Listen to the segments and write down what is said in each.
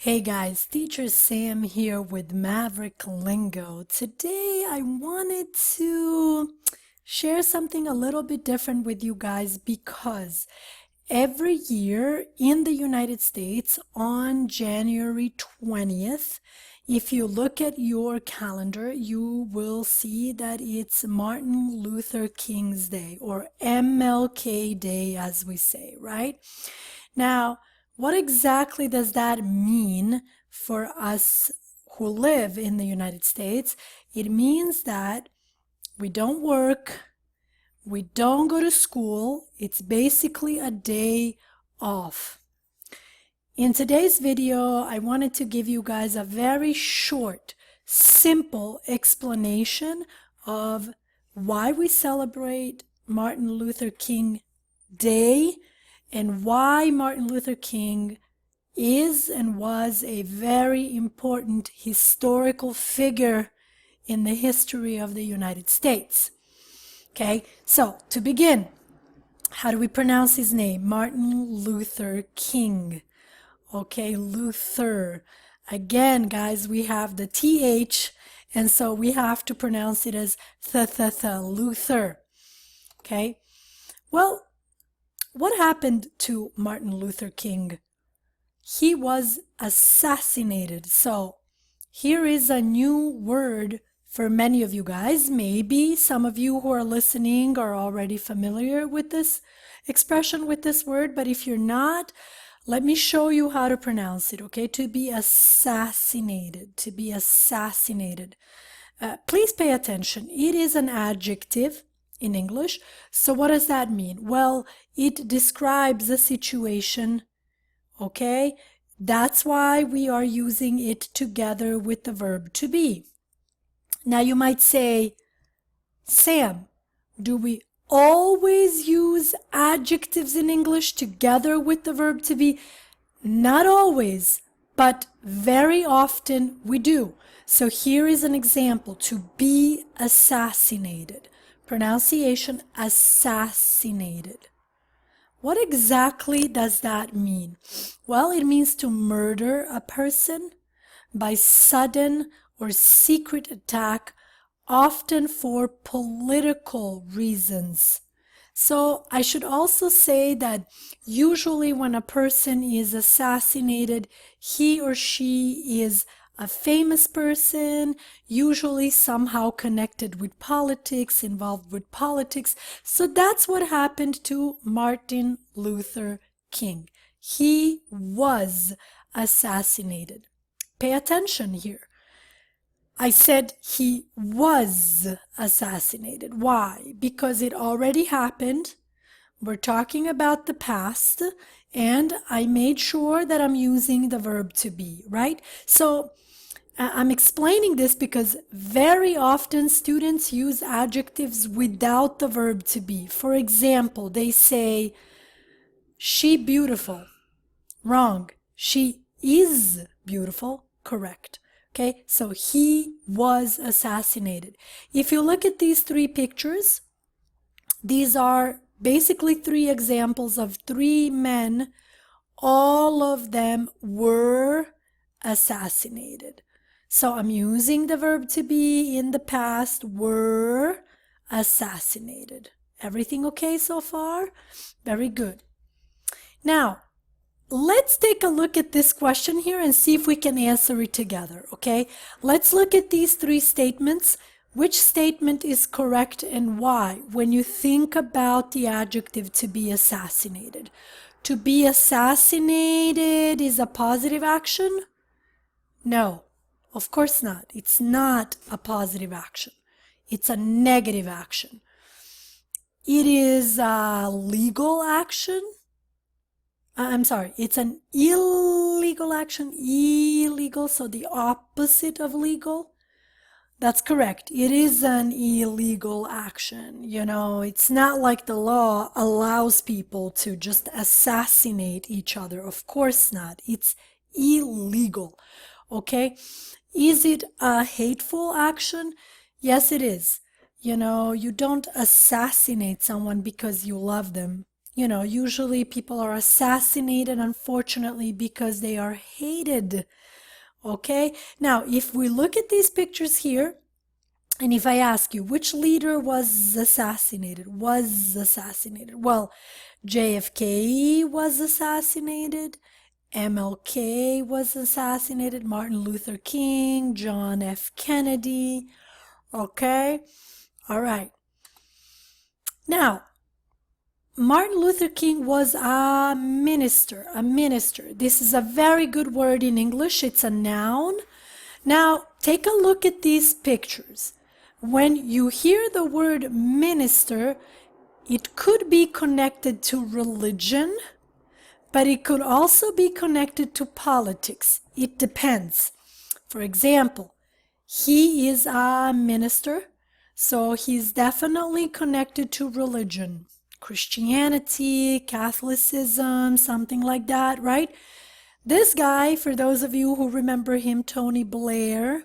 Hey guys, Teacher Sam here with Maverick Lingo. Today I wanted to share something a little bit different with you guys because every year in the United States on January 20th, if you look at your calendar, you will see that it's Martin Luther King's Day or MLK Day as we say, right? Now, what exactly does that mean for us who live in the United States? It means that we don't work, we don't go to school. It's basically a day off. In today's video, I wanted to give you guys a very short, simple explanation of why we celebrate Martin Luther King Day and why Martin Luther King is and was a very important historical figure in the history of the United States. Okay, so to begin, how do we pronounce his name? Martin Luther King. Okay, Luther. Again, guys, we have the TH, and so we have to pronounce it as Luther. Okay, well, what happened to Martin Luther King? He was assassinated. So here is a new word for many of you guys. Maybe some of you who are listening are already familiar with this expression, with this word, but if you're not, let me show you how to pronounce it, okay? To be assassinated, to be assassinated. Please pay attention. It is an adjective in English. So what does that mean? Well, it describes a situation, okay? That's why we are using it together with the verb to be. Now you might say, Sam, do we always use adjectives in English together with the verb to be? Not always, but very often we do. So here is an example: to be assassinated. Pronunciation, assassinated. What exactly does that mean? Well, it means to murder a person by sudden or secret attack, often for political reasons. So I should also say that usually when a person is assassinated, he or she is a famous person, usually somehow connected with politics, involved with politics. So that's what happened to Martin Luther King. He was assassinated. Pay attention here. I said he was assassinated. Why? Because it already happened. We're talking about the past, and I made sure that I'm using the verb to be, right? So I'm explaining this because very often students use adjectives without the verb to be. For example, they say, she beautiful. Wrong. She is beautiful. Correct. Okay, so he was assassinated. If you look at these three pictures, these are basically three examples of three men. All of them were assassinated. So I'm using the verb to be in the past, were assassinated. Everything okay so far? Very good. Now, let's take a look at this question here and see if we can answer it together, okay? Let's look at these three statements. Which statement is correct and why when you think about the adjective to be assassinated? To be assassinated is a positive action? No, of course not. It's not a positive action. It's a negative action. It is a legal action. I'm sorry, it's an illegal action. Illegal, so the opposite of legal. That's correct. It is an illegal action. You know, it's not like the law allows people to just assassinate each other. Of course not. It's illegal. Okay? Is it a hateful action? Yes, it is. You know, you don't assassinate someone because you love them. Usually people are assassinated, unfortunately, because they are hated. Okay? Now, if we look at these pictures here, and if I ask you which leader was assassinated, well, JFK was assassinated, MLK was assassinated, Martin Luther King, John F. Kennedy. Okay? All right. Now, Martin Luther King was a minister, a minister. This is a very good word in English. It's a noun. Now, take a look at these pictures. When you hear the word minister, it could be connected to religion, but it could also be connected to politics. It depends. For example, he is a minister, so he's definitely connected to religion. Christianity, Catholicism, something like that, right? This guy, for those of you who remember him, Tony Blair,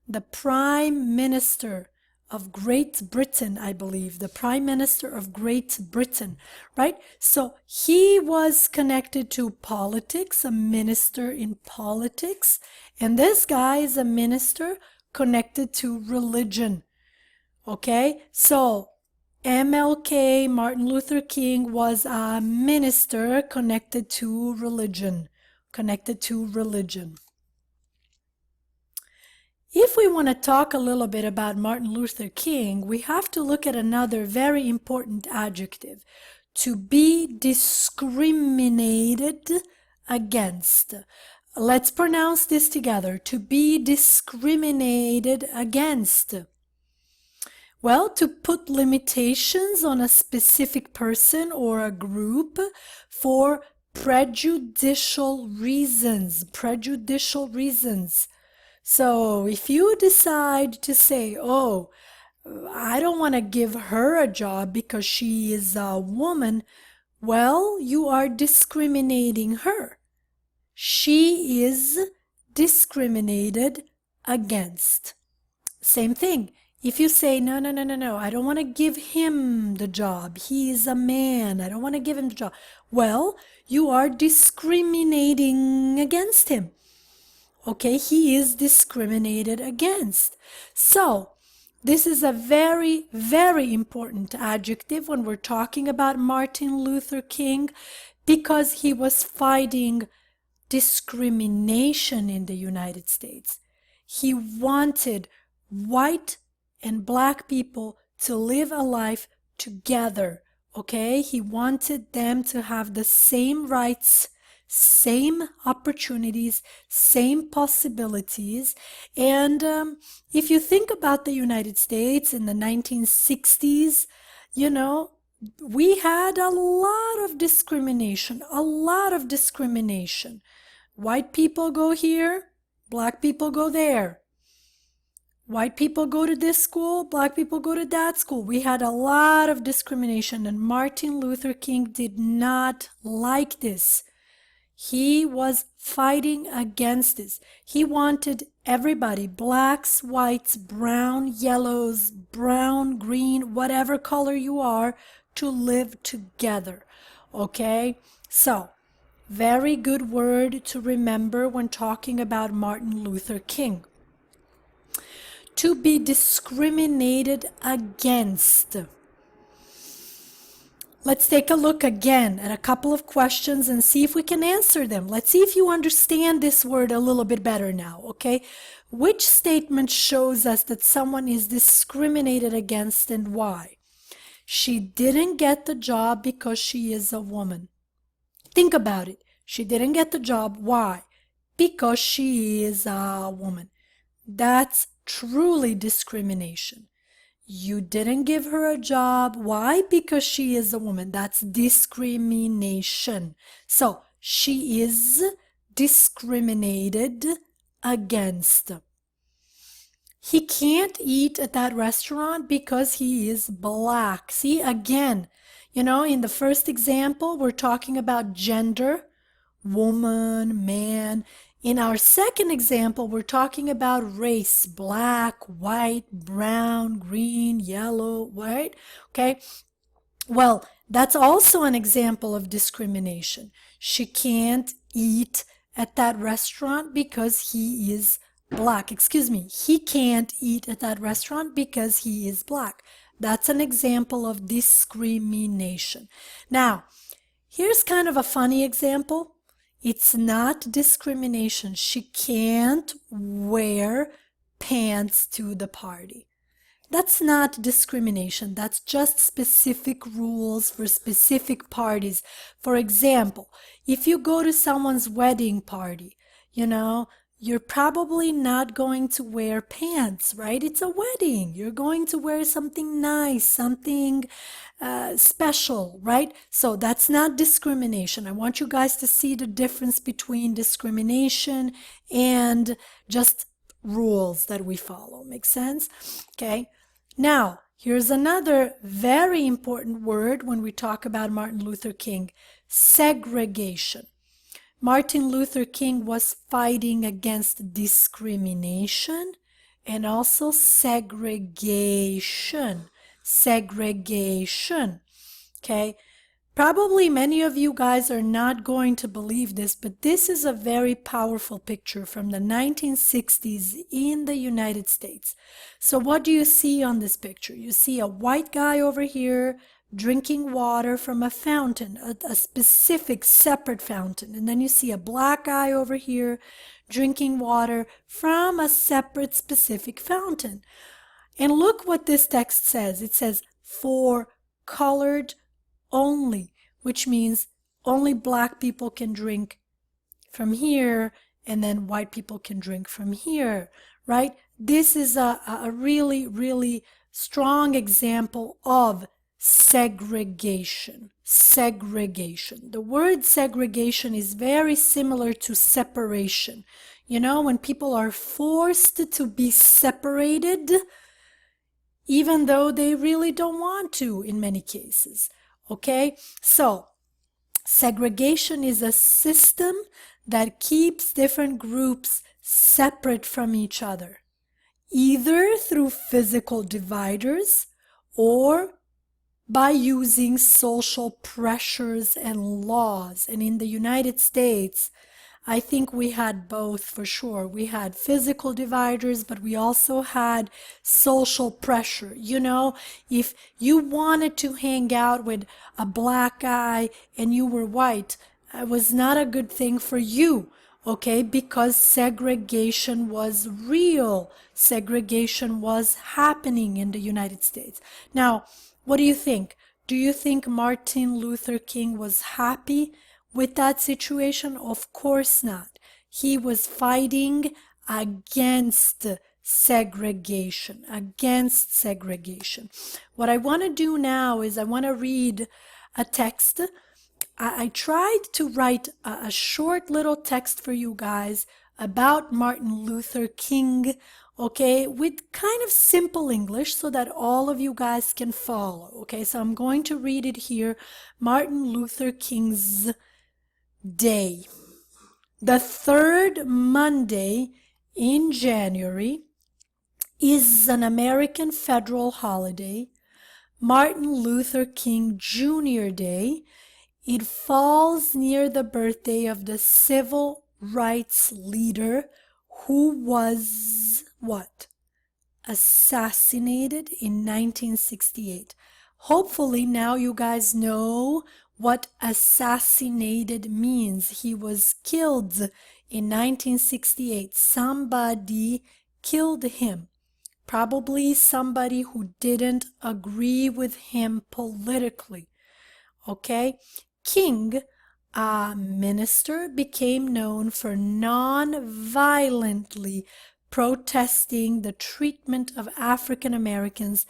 the Prime Minister of Great Britain, I believe, the Prime Minister of Great Britain, right? So he was connected to politics, a minister in politics, and this guy is a minister connected to religion. Okay, so MLK, Martin Luther King, was a minister connected to religion. If we want to talk a little bit about Martin Luther King, we have to look at another very important adjective: to be discriminated against. Let's pronounce this together: to be discriminated against. Well, to put limitations on a specific person or a group for prejudicial reasons. So if you decide to say, oh, I don't want to give her a job because she is a woman, well, you are discriminating her. She is discriminated against. Same thing. If you say, no, I don't want to give him the job. He is a man. I don't want to give him the job. Well, you are discriminating against him. Okay, he is discriminated against. So, this is a very, very important adjective when we're talking about Martin Luther King, because he was fighting discrimination in the United States. He wanted white and black people to live a life together, okay? He wanted them to have the same rights, same opportunities, same possibilities. And if you think about the United States in the 1960s, we had a lot of discrimination. White people go here, black people go there. White people go to this school, black people go to that school. We had a lot of discrimination, and Martin Luther King did not like this. He was fighting against this. He wanted everybody, blacks, whites, brown, yellows, brown, green, whatever color you are, to live together. Okay? So, very good word to remember when talking about Martin Luther King. To be discriminated against. Let's take a look again at a couple of questions and see if we can answer them. Let's see if you understand this word a little bit better now, okay? Which statement shows us that someone is discriminated against and why? She didn't get the job because she is a woman. Think about it. She didn't get the job. Why? Because she is a woman. That's truly discrimination. You didn't give her a job. Why? Because she is a woman. That's discrimination. So, she is discriminated against. He can't eat at that restaurant because he is black. See, again, in the first example, we're talking about gender, woman, man. In our second example, we're talking about race, black, white, brown, green, yellow, right? Okay. Well, That's also an example of discrimination. She can't eat at that restaurant because he is black. Excuse me, he can't eat at that restaurant because he is black. That's an example of discrimination. Now, here's kind of a funny example. It's not discrimination. She can't wear pants to the party. That's not discrimination. That's just specific rules for specific parties. For example, if you go to someone's wedding party, you're probably not going to wear pants, right? It's a wedding. You're going to wear something nice, something special, right? So that's not discrimination. I want you guys to see the difference between discrimination and just rules that we follow. Make sense? Okay. Now, here's another very important word when we talk about Martin Luther King: segregation. Martin Luther King was fighting against discrimination and also segregation. Segregation. Okay. Probably many of you guys are not going to believe this, but this is a very powerful picture from the 1960s in the United States. So what do you see on this picture? You see a white guy over here drinking water from a fountain, a specific separate fountain. And then you see a black guy over here drinking water from a separate specific fountain. And look what this text says. It says, "for colored only," which means only black people can drink from here, and then white people can drink from here, right? This is a really, really strong example of segregation. Segregation. The word segregation is very similar to separation. When people are forced to be separated, even though they really don't want to in many cases. Okay, so segregation is a system that keeps different groups separate from each other, either through physical dividers or by using social pressures and laws. And in the United States, I think we had both for sure. We had physical dividers, but we also had social pressure. If you wanted to hang out with a black guy and you were white, it was not a good thing for you, okay? Because segregation was real. Segregation was happening in the United States. Now, what do you think? Do you think Martin Luther King was happy with that situation? Of course not. He was fighting against segregation, against segregation. What I want to do now is I want to read a text. I tried to write a short little text for you guys about Martin Luther King, okay, with kind of simple English so that all of you guys can follow, okay? So I'm going to read it here. Martin Luther King's Day. The third Monday in January is an American federal holiday, Martin Luther King Jr. Day. It falls near the birthday of the civil rights leader who was what? Assassinated in 1968. Hopefully now you guys know what assassinated means. He was killed in 1968. Somebody killed him. Probably somebody who didn't agree with him politically. Okay? King, a minister, became known for non-violently protesting the treatment of African Americans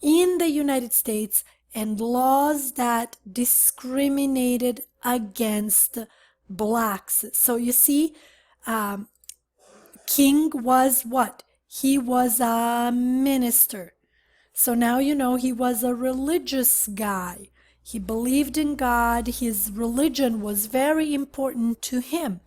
in the United States and laws that discriminated against blacks. So you see, King was what? He was a minister. So now you know he was a religious guy. He believed in God. His religion was very important to him.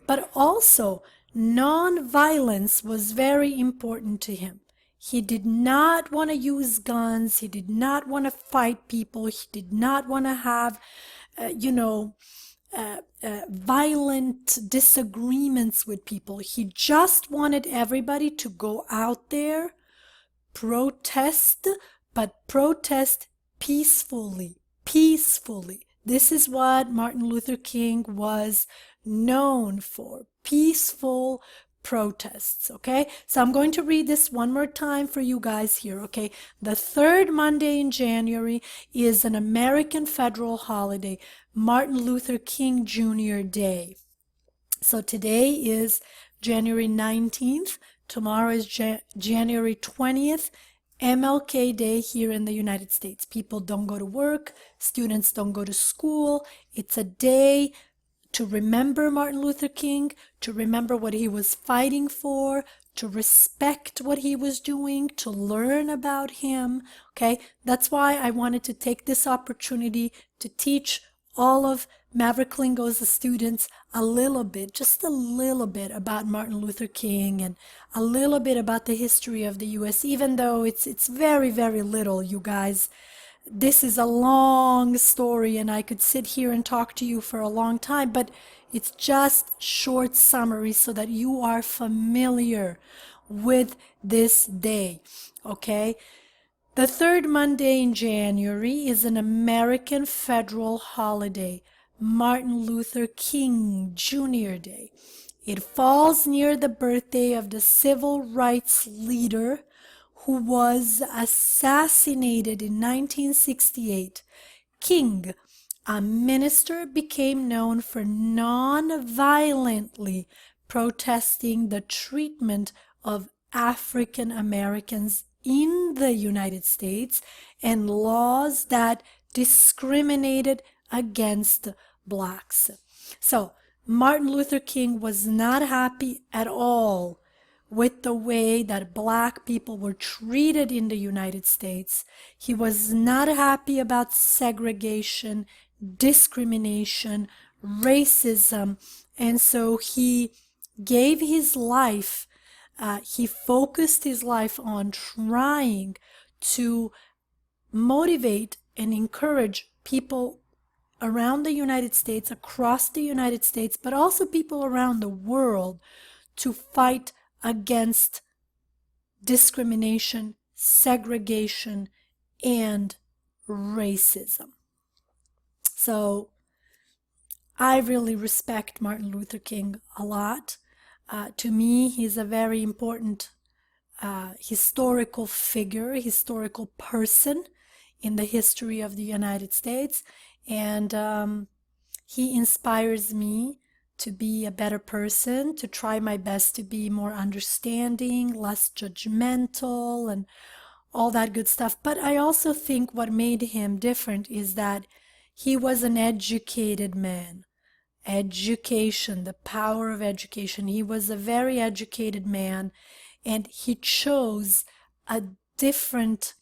But also, non-violence was very important to him. He did not want to use guns. He did not want to fight people. He did not want to have, you know, violent disagreements with people. He just wanted everybody to go out there, protest, but protest peacefully. Peacefully. This is what Martin Luther King was known for. Peaceful protests. Okay, so I'm going to read this one more time for you guys here. Okay, the third Monday in January is an American federal holiday, Martin Luther King Jr. Day. So today is January 19th. Tomorrow is January 20th, MLK Day here in the United States. People don't go to work, students don't go to school. It's a day to remember Martin Luther King, to remember what he was fighting for, to respect what he was doing, to learn about him. Okay, that's why I wanted to take this opportunity to teach all of Maverick Lingo's students a little bit, just a little bit about Martin Luther King and a little bit about the history of the US, even though it's very, very little, you guys. This is a long story and I could sit here and talk to you for a long time, but it's just short summary so that you are familiar with this day, okay? The third Monday in January is an American federal holiday, Martin Luther King Jr. Day. It falls near the birthday of the civil rights leader who was assassinated in 1968. King, a minister, became known for non-violently protesting the treatment of African Americans in the United States and laws that discriminated against blacks. So Martin Luther King was not happy at all with the way that black people were treated in the United States. He was not happy about segregation, discrimination, racism, and so he gave his life, he focused his life on trying to motivate and encourage people around the United States, across the United States, but also people around the world to fight against discrimination, segregation, and racism. So I really respect Martin Luther King a lot. To me, he's a very important historical figure, historical person in the history of the United States. And he inspires me to be a better person, to try my best to be more understanding, less judgmental, and all that good stuff. But I also think what made him different is that he was an educated man. Education, the power of education. He was a very educated man, and he chose a different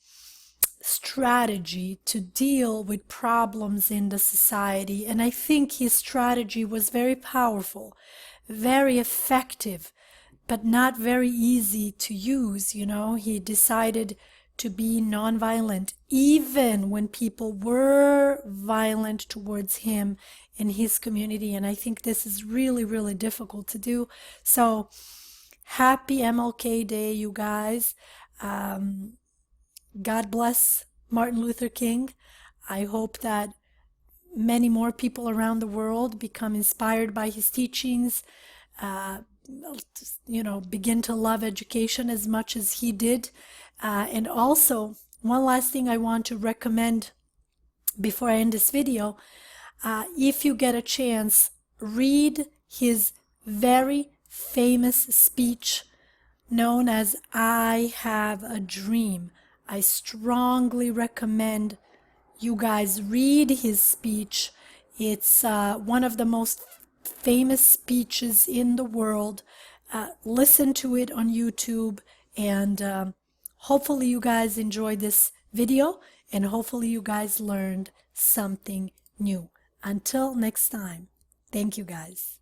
strategy to deal with problems in the society. And I think his strategy was very powerful, very effective, but not very easy to use. You know, he decided to be nonviolent, even when people were violent towards him in his community. And I think this is really, really difficult to do. So happy MLK Day, you guys. God bless Martin Luther King. I hope that many more people around the world become inspired by his teachings, begin to love education as much as he did. And also, one last thing I want to recommend before I end this video, if you get a chance, read his very famous speech known as "I Have a Dream." I strongly recommend you guys read his speech. It's one of the most famous speeches in the world. Listen to it on YouTube, and hopefully you guys enjoyed this video, and hopefully you guys learned something new. Until next time, thank you guys.